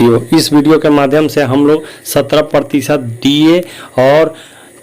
साथियों, इस वीडियो के माध्यम से हम लोग 17% डीए और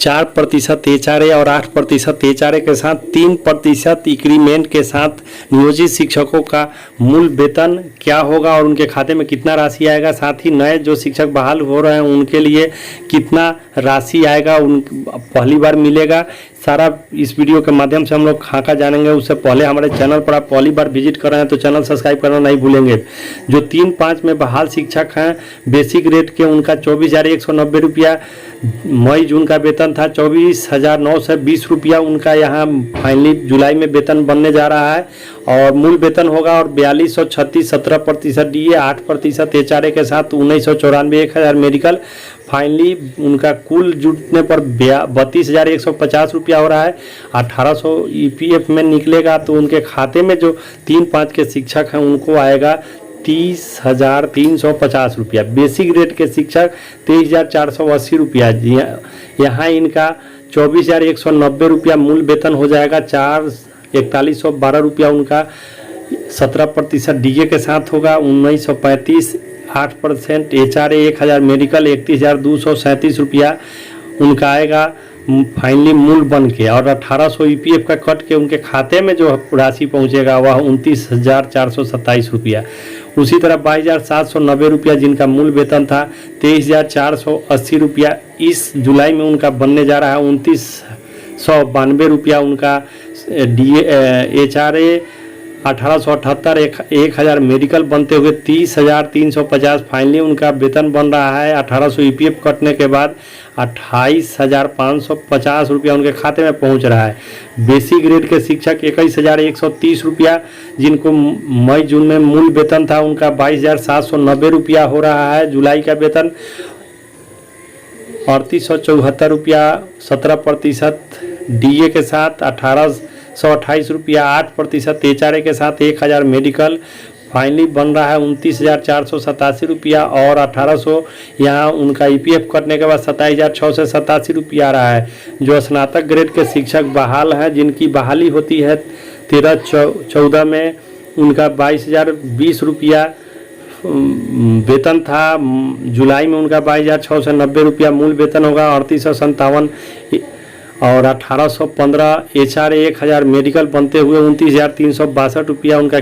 4% एचआरए और 8% एचआरए के साथ 3% इंक्रीमेंट के साथ नियोजित शिक्षकों का मूल वेतन क्या होगा और उनके खाते में कितना राशि आएगा, साथ ही नए जो शिक्षक बहाल हो रहे हैं उनके लिए कितना राशि आएगा, उन पहली बार मिलेगा, सारा इस वीडियो के माध्यम से हम लोग खाका जानेंगे। उससे पहले हमारे चैनल पर आप पहली बार विजिट कर रहे हैं तो चैनल सब्सक्राइब करना नहीं भूलेंगे। जो 3-5 में बहाल शिक्षक हैं बेसिक रेट के, उनका 24,190 रुपया मई जून का वेतन था, 24,920 रुपया उनका यहाँ फाइनली जुलाई में वेतन बनने जा रहा है और मूल वेतन होगा और 4236, 17% डीए, 8% एचआरए के साथ 1994, 1,000 मेडिकल। फाइनली उनका कुल जुटने पर 32,150 रुपया हो रहा है। 1,800 ईपीएफ में निकलेगा तो उनके खाते में जो 3-5 के शिक्षक हैं उनको आएगा 30,350 रुपया। बेसिक रेट के शिक्षक 23,480 रुपया। यहाँ इनका 24,190 रुपया मूल वेतन हो जाएगा। 4,4112 रुपया उनका 17% डीए के साथ होगा। 1935, 8% एचआरए, 1,000 मेडिकल, 31,237 रुपया उनका आएगा फाइनली मूल बन के। और 1,800 ईपीएफ का कट के उनके खाते में जो राशि पहुंचेगा वह 29,427 रुपया। उसी तरह 22,790 रुपया जिनका मूल वेतन था, 23,480 रुपया इस जुलाई में उनका बनने जा रहा है। 2992 रुपया उनका डीए एचआरए, 1,878, 1,000 मेडिकल बनते हुए 30,350 फाइनली उनका वेतन बन रहा है। 1,800 ईपीएफ कटने के बाद 28,550 रुपया उनके खाते में पहुंच रहा है। बेसिक ग्रेड के शिक्षक 21,130 रुपया जिनको मई जून में मूल वेतन था उनका 22,790 रुपया हो रहा है जुलाई का वेतन। 3,874 रुपया 17% डीए के साथ, 1,828 रुपया 8% एचआरए के साथ, 1,000 मेडिकल फाइनली बन रहा है 29,487 रुपया। और 1,800 यहाँ उनका ईपीएफ कटने के बाद 27,687 रुपया आ रहा है। जो स्नातक ग्रेड के शिक्षक बहाल हैं जिनकी बहाली होती है 13/14 में, उनका 22,020 रुपया वेतन था। जुलाई में उनका 22,690 रुपया मूल वेतन होगा। 3857 और 1,815 एचआरए, 1,000 मेडिकल बनते हुए 29,362 रुपया उनका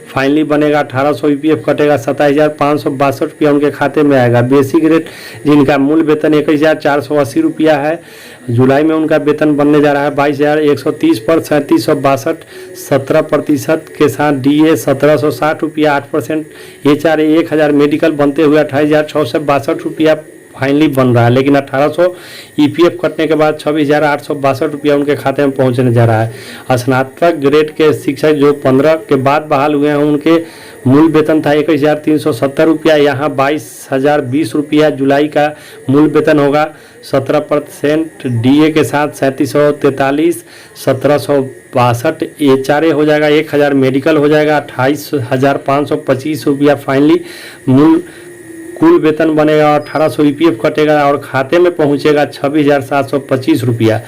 फाइनली बनेगा। 1,800 ईपीएफ कटेगा, 27,562 रुपया उनके खाते में आएगा। बेसिक रेट जिनका मूल वेतन 21,480 रुपया है, जुलाई में उनका वेतन बनने जा रहा है 22,130 पर 3762, 17% के साथ डीए 1,760 रुपया, 8% एचआरए, 1,000 मेडिकल बनते हुए 28,662 रुपया फाइनली बन रहा है। लेकिन 1,800 ईपीएफ कटने के बाद 26,862 रुपया उनके खाते में पहुंचने जा रहा है। स्नातक ग्रेड के शिक्षक जो 15 के बाद बहाल हुए हैं उनके मूल वेतन था 21,370 रुपया, यहाँ 22,020 रुपया जुलाई का मूल वेतन होगा। 17% डीए के साथ 3743, 1762 एचआरए हो जाएगा, 1,000 मेडिकल हो जाएगा, 28,525 रुपया फाइनली मूल कुल वेतन बनेगा। 1,800 ईपीएफ कटेगा और खाते में पहुंचेगा 26,725 रुपया।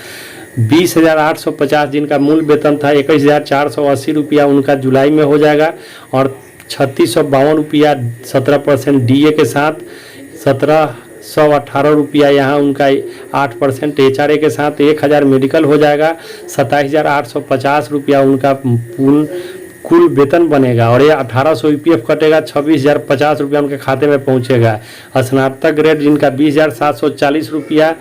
20,850 जिनका मूल वेतन था 21,480 रुपया उनका जुलाई में हो जाएगा। और 3,652 रुपया 17% डीए के साथ, 1,718 रुपया यहाँ उनका 8% एचआरए के साथ, 1,000 मेडिकल हो जाएगा, 27,850 रुपया उनका कुल वेतन बनेगा। और ये 1,800 ईपीएफ कटेगा, 26,050 रुपया उनके खाते में पहुंचेगा। स्नातक ग्रेड जिनका 20,740 रुपया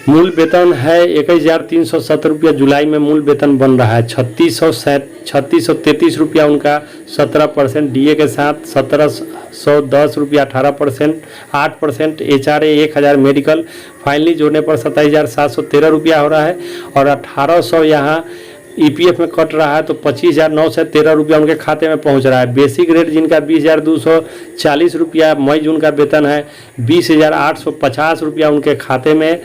मूल वेतन है, 21,370 रुपया जुलाई में मूल वेतन बन रहा है। 3,633 रुपया उनका 17% डीए के साथ, 1,710 रुपया 8% एचआरए, 1,000 मेडिकल फाइनली जोड़ने पर 27,713 रुपया हो रहा है। और 1,800 यहाँ ईपीएफ में कट रहा है तो 25,913 रुपया उनके खाते में पहुंच रहा है। बेसिक रेट जिनका 20,240 रुपया मई जून का वेतन है, 20,850 रुपया उनके खाते में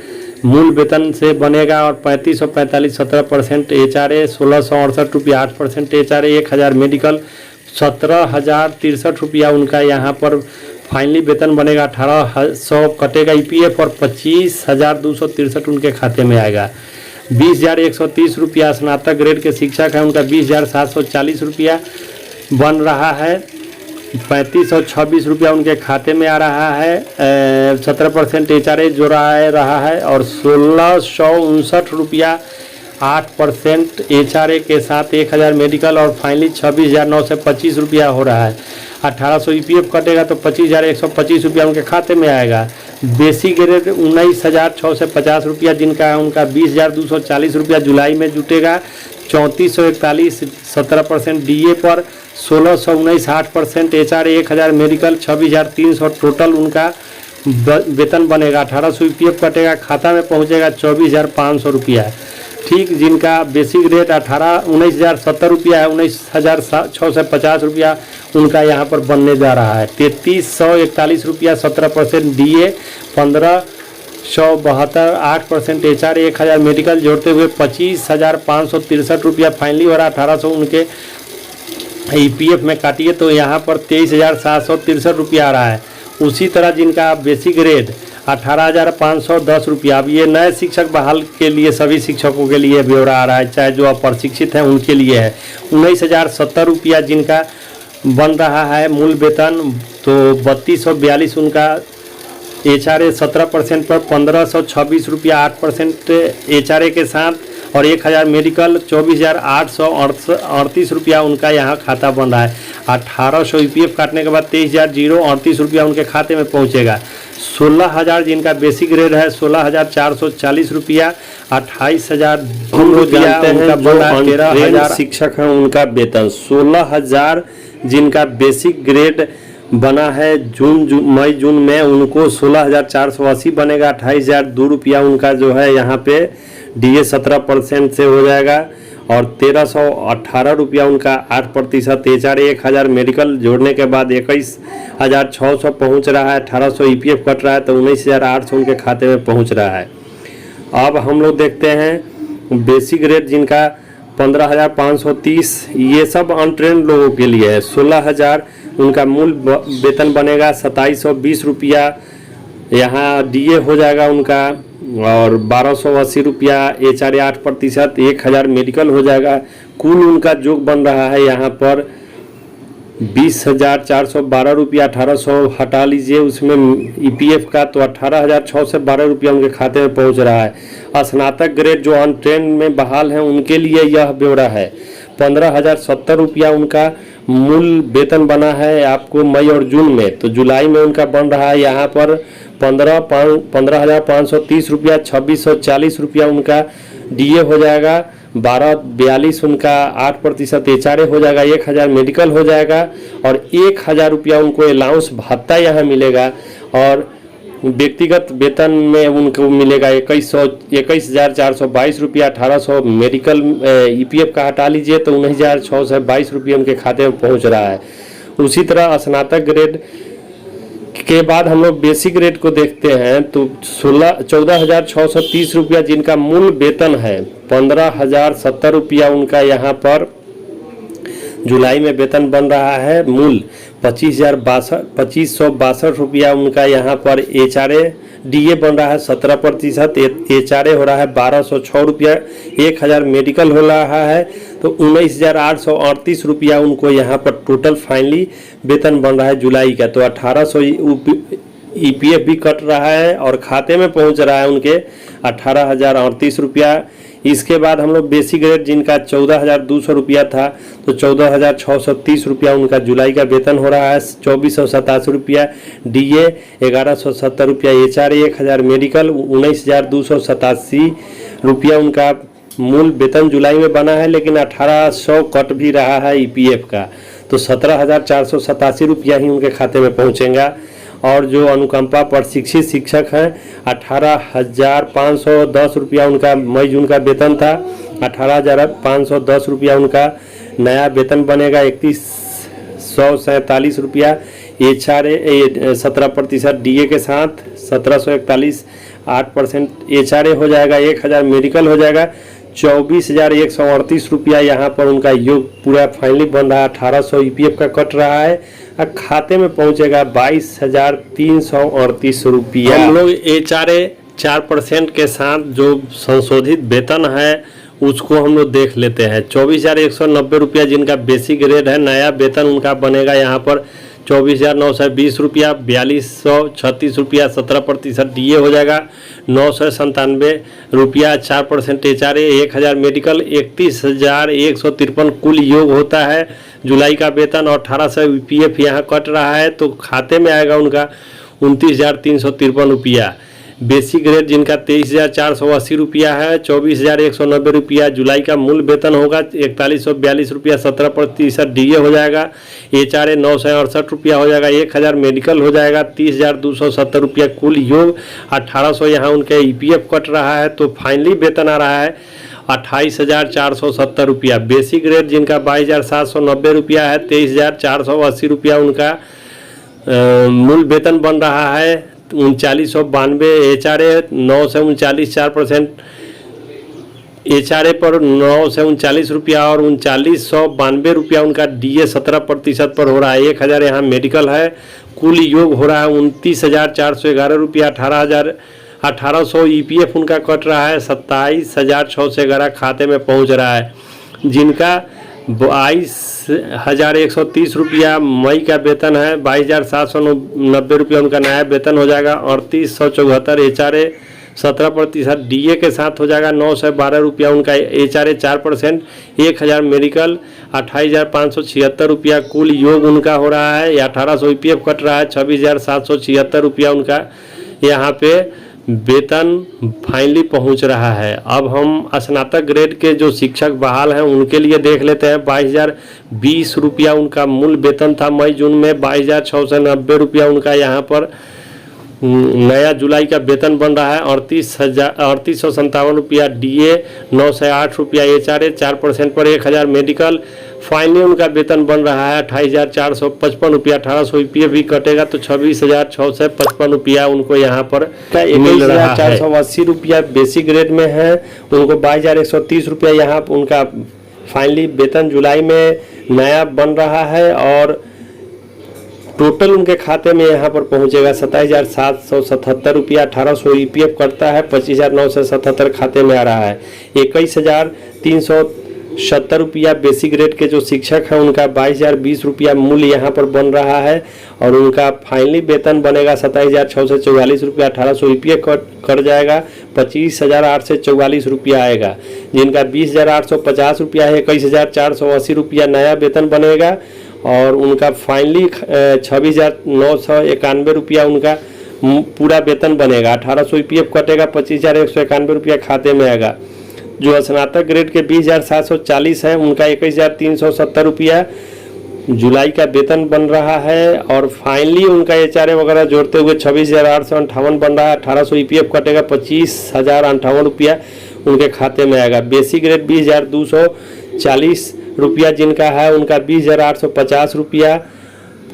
मूल वेतन से बनेगा। और 3545 17% एचआरए, 1,668 रुपया 8% एचआरए, 1,000 मेडिकल, 17,063 रुपया उनका यहाँ पर फाइनली वेतन बनेगा। 1,800 कटेगा ईपीएफ और 25,263 उनके खाते में आएगा। 20,130 रुपया स्नातक ग्रेड के शिक्षक हैं उनका 20,740 रुपया बन रहा है। 3526 रुपया उनके खाते में आ रहा है। 17% HRA जो रहा है और 1659 रुपया 8% HRA के साथ 1000 मेडिकल और फाइनली 26,925 रुपया हो रहा है। 1800 EPF कटेगा तो 25,125 रुपया उनके खाते में आएगा। बेसिक ग्रेड 19,650 रुपया जिनका है उनका 20,240 रुपया जुलाई में जुटेगा। 3441 17% DA पर, 1619 8% HRA 1000 मेडिकल 26,300 टोटल उनका वेतन बनेगा। 1800 EPF कटेगा, खाता में पहुंचेगा 24,500 रुपया। ठीक, जिनका बेसिक रेट 19,070 रुपया है, 19,650 रुपया उनका यहाँ पर बनने जा रहा है। 3341 रुपया 17% DA, 1572 8% HRA 1000 मेडिकल जोड़ते हुए 25,563 रुपया फाइनली और 1800 उनके EPF में काटिए तो यहाँ पर 23,763 रुपया आ रहा है। उसी तरह जिनका बेसिक रेट 18,510 रुपया, अब ये नए शिक्षक बहाल के लिए सभी शिक्षकों के लिए ब्यौरा आ रहा है, चाहे जो अप्रशिक्षित हैं उनके लिए है। 19,070 रुपया जिनका बन रहा है मूल वेतन, तो 3242 उनका HRA 17% पर, 1526 रुपया 8% HRA के साथ और 1000 मेडिकल 24,838 रुपया उनका यहाँ खाता बन रहा है। 1800 EPF काटने के बाद 23,038 रुपया उनके खाते में पहुँचेगा। 16,000 जिनका बेसिक रेट है 16,440 रुपया, 28,000 रुपया उनका बन रहा है। 13,000 शिक्षक हैं उनका वेतन। 16,000 जिनका बेसिक ग्रेड बना है मई जून में उनको 16,480 बनेगा। 28,002 रुपया उनका जो है यहाँ पे DA 17% से हो जाएगा और 1,318 रुपया उनका 8% HRA 1000 मेडिकल जोड़ने के बाद 21,600 पहुँच रहा है। 1800 EPF कट रहा है तो 19,800 उनके खाते में पहुँच रहा है। अब हम लोग देखते हैं बेसिक रेट जिनका 15,530, ये सब अनट्रेंड लोगों के लिए है। 16,000 उनका मूल वेतन बनेगा। 2,720 रुपया यहाँ DA हो जाएगा उनका और 1,280 रुपया HRA 8%, 1000 मेडिकल हो जाएगा। कुल उनका जो बन रहा है यहाँ पर 20,412 रुपया। 1800 हटा लीजिए उसमें EPF का तो 18,612 रुपया उनके खाते में पहुँच रहा है। स्नातक ग्रेड जो अनट्रेंड में बहाल हैं उनके लिए यह ब्यौरा है। 15,070 रुपया उनका मूल वेतन बना है आपको मई और जून में, तो जुलाई में उनका बन रहा है यहाँ पर 15,530 रुपया। 2,640 रुपया उनका DA हो जाएगा। 1,242 उनका 8% HRA हो जाएगा। 1000 मेडिकल हो जाएगा और 1000 रुपया उनको अलाउंस भत्ता यहाँ मिलेगा और व्यक्तिगत वेतन में उनको मिलेगा 21,422 रुपया। 1800 मेडिकल EPF का हटा लीजिए तो 19,622 रुपये उनके खाते में पहुँच रहा है। उसी तरह स्नातक ग्रेड के बाद हम लोग बेसिक रेट को देखते हैं तो 14,630 रुपया जिनका मूल वेतन है। 15,070 रुपया उनका यहाँ पर जुलाई में वेतन बन रहा है। मूल 25,262 रुपया उनका यहाँ पर HRA DA बन रहा है। 17% HRA हो रहा है। 1,206 रुपया 1000 मेडिकल हो रहा है तो 19,838 रुपया उनको यहाँ पर टोटल फाइनली वेतन बन रहा है जुलाई का। तो 1800 EPF भी कट रहा है और खाते में पहुँच रहा है उनके 18,038 रुपया। इसके बाद हम लोग बेसिक रेट जिनका 14,200 रुपया था तो 14,630 रुपया उनका जुलाई का वेतन हो रहा है। 2,487 रुपया DA, 1,170 रुपया HRA 1000 मेडिकल, 19,287 रुपया उनका मूल वेतन जुलाई में बना है, लेकिन 1,800 कट भी रहा है EPF का तो 17,487 रुपया ही उनके खाते में पहुँचेगा। और जो अनुकंपा प्रशिक्षित शिक्षक हैं 18,510 रुपया उनका मई जून का वेतन था। 18,510 रुपया उनका नया वेतन बनेगा। 3,147 रुपया HRA 17% DA के साथ 1,741 8% HRA हो जाएगा। 1000 मेडिकल हो जाएगा। 24,138 रुपया यहाँ पर उनका योग पूरा फाइनली बन रहा है। 1,800 EPF का कट रहा है और खाते में पहुँचेगा 22,338 रुपया। हम लोग HRA 4% के साथ जो संशोधित वेतन है उसको हम लोग देख लेते हैं। 24,190 रुपया जिनका बेसिक रेट है, नया वेतन उनका बनेगा यहाँ पर 24,920 रुपया, 4,236 रुपया 17% DA हो जाएगा, 997 रुपया 4% HRA, 1,000 मेडिकल, 31,153 कुल योग होता है जुलाई का वेतन, और 1,800 EPF यहाँ कट रहा है तो खाते में आएगा उनका 29,353 रुपया। बेसिक ग्रेड जिनका 23,480 रुपया है, 24,190 रुपया जुलाई का मूल वेतन होगा, 4142 रुपया 17% DA हो जाएगा, HRA 968 रुपया हो जाएगा, 1,000 मेडिकल हो जाएगा, 30,270 रुपया कुल योग, 1,800 यहाँ उनके EPF कट रहा है तो फाइनली वेतन आ रहा है 28,470 रुपया। बेसिक ग्रेड जिनका 22,790 रुपया है, 23,480 रुपया उनका मूल वेतन बन रहा है, 3992 HRA, 9 से 39 4% HRA पर 9 से 39 रुपया, और 3992 रुपया उनका DA 17% पर हो रहा है, 1,000 यहाँ मेडिकल है, कुल योग हो रहा है 29,411 रुपया, 1,800 EPF उनका कट रहा है, 27,611 खाते में पहुँच रहा है, जिनका 22,130 रुपया मई का वेतन है, 22,790 रुपया उनका नया वेतन हो जाएगा, 3874 HRA 17% DA के साथ हो जाएगा, 912 रुपया उनका HRA 4%, 1,000 मेडिकल, 28,576 रुपया कुल योग उनका हो रहा है, 1,800 EPF कट रहा है, 26,776 रुपया उनका यहाँ पे वेतन फाइनली पहुंच रहा है। अब हम स्नातक ग्रेड के जो शिक्षक बहाल हैं उनके लिए देख लेते हैं। 22,020 रुपया उनका मूल वेतन था मई जून में, 22,690 रुपया उनका यहाँ पर नया जुलाई का वेतन बन रहा है, 38,57 रुपया DA, 908 रुपया HRA 4% पर, 1,000 मेडिकल, फाइनली उनका वेतन बन रहा है 28,455 रुपया, 1,800 EPF भी कटेगा तो 26,655 रुपया उनको यहाँ पर मिल रहा है। 480 रुपया बेसिक ग्रेड में है, उनको 22,130 रुपया यहाँ उनका फाइनली वेतन जुलाई में नया बन रहा है, और टोटल उनके खाते में यहाँ पर पहुँचेगा 27,777 रुपया, 1,800 EPF करता है, 25,977 खाते में आ रहा है, 21,370 रुपया बेसिक ग्रेड के जो शिक्षक हैं उनका 22,020 रुपया मूल्य यहाँ पर बन रहा है, और उनका फाइनली वेतन बनेगा 27,644 रुपया, 1,800 EPF कट जाएगा, 25,844 रुपया आएगा, जिनका 20,850 रुपया है, 21,480 रुपया नया वेतन बनेगा, और उनका फाइनली 26,991 रुपया उनका पूरा वेतन बनेगा, 1,800 EPF कटेगा, 25,191 रुपया खाते में आएगा। जो स्नातक ग्रेड के 20,740 है उनका 21,370 रुपया जुलाई का वेतन बन रहा है, और फाइनली उनका HRA वगैरह जोड़ते हुए 26,858 बन रहा है, 1,800 EPF कटेगा, 25,058 रुपया उनके खाते में आएगा। बेसिक ग्रेड 20,240 रुपया जिनका है उनका 20,850 रुपया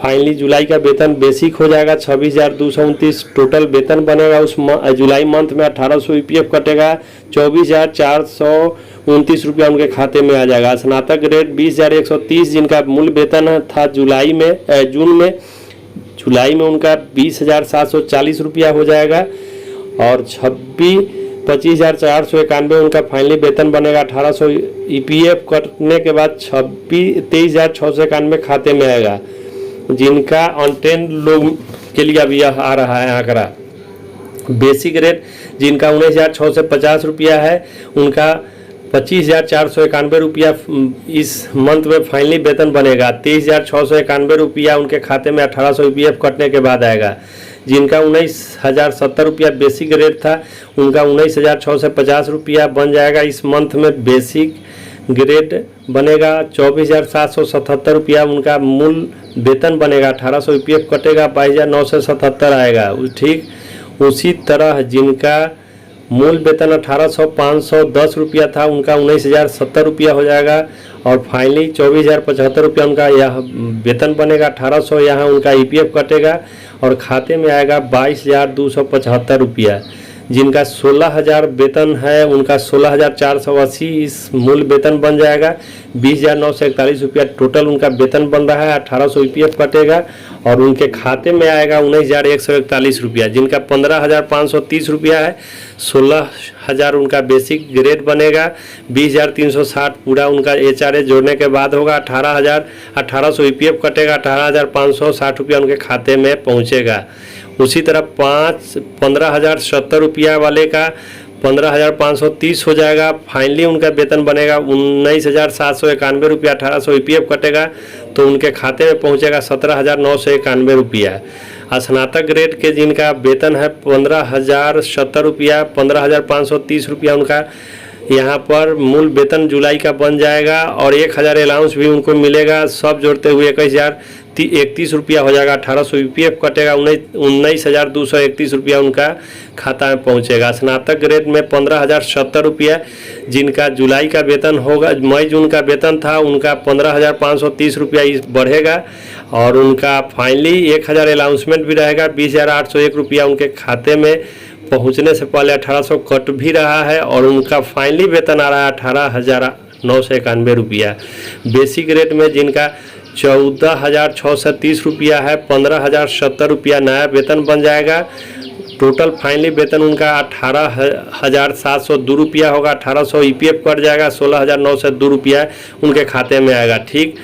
फाइनली जुलाई का वेतन बेसिक हो जाएगा, 26,229 टोटल वेतन बनेगा उस जुलाई मंथ में, 1,800 EPF कटेगा, 24,429 रुपया उनके खाते में आ जाएगा। स्नातक ग्रेड 20,130 जिनका मूल वेतन था जुलाई में जुलाई में उनका 20,740 रुपया हो जाएगा, और 25,491 उनका फाइनली वेतन बनेगा, 1,800 EPF कटने के बाद 23,691 खाते में आएगा, जिनका अनटेन लोग के लिए अभी आ रहा है आंकड़ा। बेसिक ग्रेड जिनका 19,650 रुपया है उनका 25,491 रुपया इस मंथ में फाइनली वेतन बनेगा, 23,691 रुपया उनके खाते में 1,800 EPF कटने के बाद आएगा। जिनका 19,070 रुपया बेसिक ग्रेड था उनका 19,650 रुपया बन जाएगा इस मंथ में बेसिक ग्रेड बनेगा, 24,777 रुपया उनका मूल वेतन बनेगा, 1,800 EPF कटेगा, 22,977 आएगा। ठीक उसी तरह जिनका मूल वेतन 18,510 रुपया था उनका 19,070 रुपया हो जाएगा, और फाइनली 24,075 रुपया उनका यह वेतन बनेगा, 1,800 यहाँ उनका EPF कटेगा, और खाते में आएगा 22,275 रुपया। जिनका 16,000 वेतन है उनका 16,480 इस मूल वेतन बन जाएगा। 20,941 रुपया टोटल उनका वेतन बन रहा है। 1800 ईपीएफ कटेगा और उनके खाते में आएगा 19,141 रुपया, जिनका 15,530 रुपया है। 16,000 उनका बेसिक ग्रेड बनेगा। 20,360 पूरा उनका HRA जोड़ने के बाद होगा। 18,000 ईपीएफ कटेगा। 18,560 रुपया उनके खाते में पहुंचेगा। उसी तरह 15,070 रुपया वाले का 15,530 हो जाएगा। फाइनली उनका वेतन बनेगा 19,791 रुपया। 1800 ईपीएफ कटेगा तो उनके खाते में पहुंचेगा 17,991 रुपया। स्नातक ग्रेड के जिनका वेतन है 15,070 रुपया, 15,530 रुपया उनका यहाँ पर मूल वेतन जुलाई का बन जाएगा और 1,000 अलाउंस भी उनको मिलेगा। सब जोड़ते हुए 21,031 रुपया हो जाएगा। 1800 ईपीएफ कटेगा। 19,231 रुपया उनका खाता में पहुँचेगा। स्नातक ग्रेड में 15,070 रुपया जिनका जुलाई का वेतन होगा, मई जून का वेतन था उनका 15,530 रुपया बढ़ेगा और उनका फाइनली 1,000 अलाउंसमेंट भी रहेगा। 20,801 रुपया उनके खाते में पहुंचने से पहले 1800 कट भी रहा है और उनका फाइनली वेतन आ रहा है 18,991 रुपया। बेसिक रेट में जिनका 14,630 रुपया है, 15,070 रुपया नया वेतन बन जाएगा। टोटल फाइनली वेतन उनका 18,702 रुपया होगा। 1800 ईपीएफ कट जाएगा। 16,902 रुपया उनके खाते में आएगा। ठीक,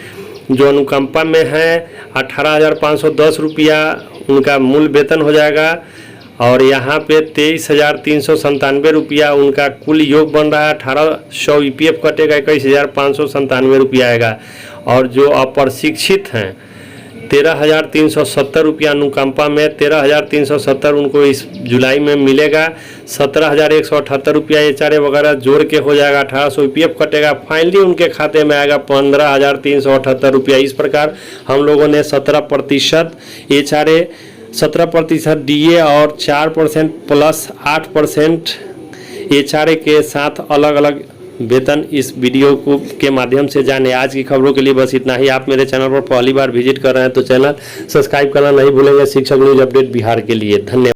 जो अनुकंपा में है 18,510 रुपया उनका मूल वेतन हो जाएगा और यहाँ पे 23,397 रुपया उनका कुल योग बन रहा है। 1800 ईपीएफ कटेगा। 21,597 रुपया आएगा और जो अप्रशिक्षित हैं 13,370 रुपया अनुकंपा में। 13,370 उनको इस जुलाई में मिलेगा। 17,178 रुपया HRA वगैरह जोड़ के हो जाएगा। 1800 ईपीएफ कटेगा। फाइनली उनके खाते में आएगा 15,378 रुपया। इस प्रकार हम लोगों ने 17% HRA, 17% DA और 4% प्लस 8% HRA के साथ अलग अलग वेतन इस वीडियो को के माध्यम से जाने। आज की खबरों के लिए बस इतना ही। आप मेरे चैनल पर पहली बार विजिट कर रहे हैं तो चैनल सब्सक्राइब करना नहीं भूलेंगे। शिक्षक न्यूज अपडेट बिहार के लिए धन्यवाद।